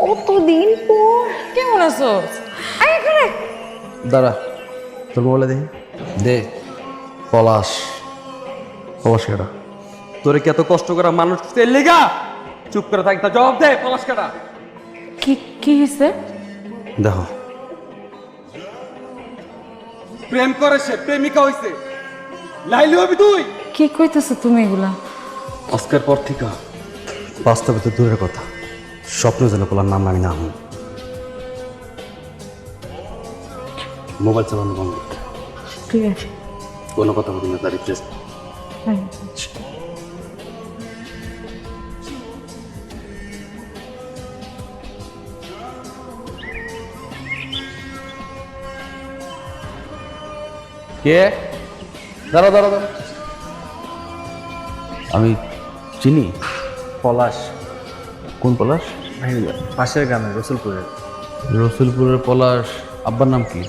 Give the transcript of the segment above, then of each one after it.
কতদিন পর। কেমন আছো? এখানে দাঁড়া, তোর মোবাইলে দেখি দে। পলাশ, পলাশ কেটা? তোরে কি এত কষ্ট করা মানুষ লেগা? চুপ করে থাক, তা জবাব দে। পলাশ কাটা কি কি হয়েছে? দেখো, প্রেম করে সে, প্রেমিকা হইছে। লাইলি হবি তুই? কি কইতেছো তুমি এগুলা? আজকের পর থেকে বাস্তবে তো দূরের কথা, স্বপ্ন যেন পোলার নাম আমি না হই। মোবাইল চালানো বন্ধ, ঠিক আছে। কোনো কথা বলি না, তার রিপ্লেস। হ্যাঁ। কে? দাঁড়া দাঁড়া দাঁড়া, আমি চিনি। পলাশ, কোন পলাশ? পাশের গ্রামে রসুলপুরের রসুলপুরের পলাশ। আব্বার নাম কি?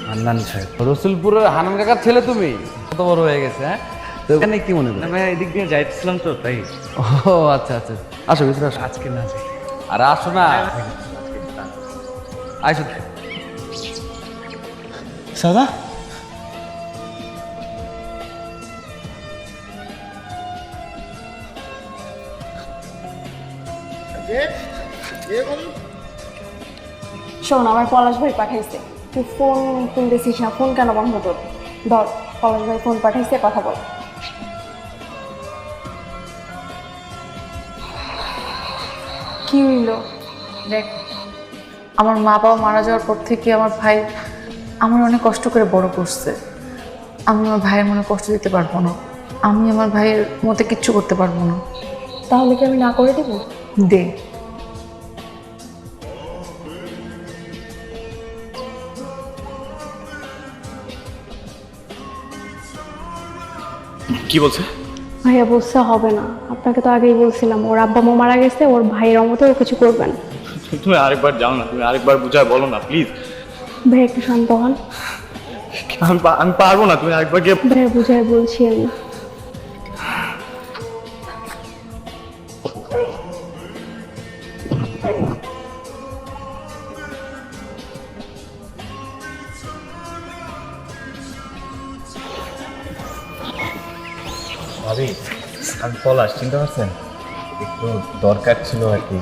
হান্নান সাহেব। রসুলপুরের হানান কাকার ছেলে তুমি? কত বড় হয়ে গেছে, হ্যাঁ? তো এখানে কি মনে করি? ভাই এদিক দিয়ে যাইতেছিলাম তো তাই। ও আচ্ছা আচ্ছা, আসো ভিতরে আসো। আজকে না যাই। আরে আসো না, আইসো। সাদা শোন, আমার পলাশ ভাই পাঠাইছে। তুই ফোন তুলতেছিস না, ফোন কেন বন্ধ তোর? ধর, পলাশ ভাই ফোন পাঠাইছে, কথা বল। কি হইলো? দেখ, আমার মা বাবা মারা যাওয়ার পর থেকে আমার ভাই আমার অনেক কষ্ট করে বড় করছে। আমি আমার ভাইয়ের মনে কষ্ট দিতে পারবো না। আমি আমার ভাইয়ের মতে কিচ্ছু করতে পারবো না। তাহলে কি আমি না করে দেবো? দে। কি বলছে? ভাইয়া বলছে হবে না। আপনাকে তো আগেই বলছিলাম, ওর আব্বা মা মারা গেছে, ওর ভাইয়ের মতো ওর কিছু করবেন। তুমি আরেকবার যাও না, তুমি আরেকবার বুঝায় বলো না প্লিজ। ভাই একটু শান্ত হন। আমি পারবো না, তুমি আরেকবার গিয়ে। ভাইয়া বুঝাই বলছি আমি। ভাবি, আমি পলাশ, চিনতে পারছেন? একটু দরকার ছিল আর কি।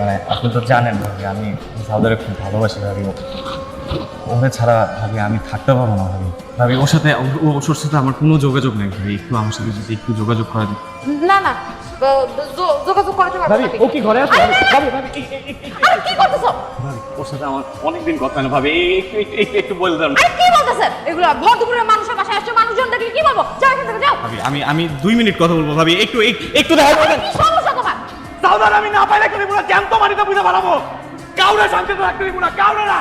মানে আপনি তো জানেন ভাবি, আমি সাউদারে খুব ভালোবাসি ভাবি। ওকে ছাড়া ভাবি আমি থাকতে পারবো না ভাবি। ভাবি ওর সাথে ওর সাথে আমার কোনো যোগাযোগ নেই ভাবি। একটু আমার সাথে যদি একটু যোগাযোগ করা দিন। না না, যোগাযোগ করাতে পারবো ভাবি না। ও কি ঘরে আছে? ভাবি ভাবি আরে কি করতেছো? ভাবি ওর সাথে আমার অনেকদিন কথা হয় না ভাবি। একটু একটু একটু একটু বলে দেন আরে কি বলতেছেন এগুলো? ভর দুপুরে মানুষের বাসায় আসছে, মানুষজন দেখলে কি বলবো? যাও এখান থেকে, যাও। ভাবি। আমি 2 মিনিট কথা বলবো ভাবি। একটু একটু দেখা আরে কি সমস্যা তোমার? সাউদার আমি না পাইলে করে পুরো জ্যান্ত মাটিতে বুঝে বাড়াবো। কাউরে শান্তিতে রাখতে দিব না, কাউরে না।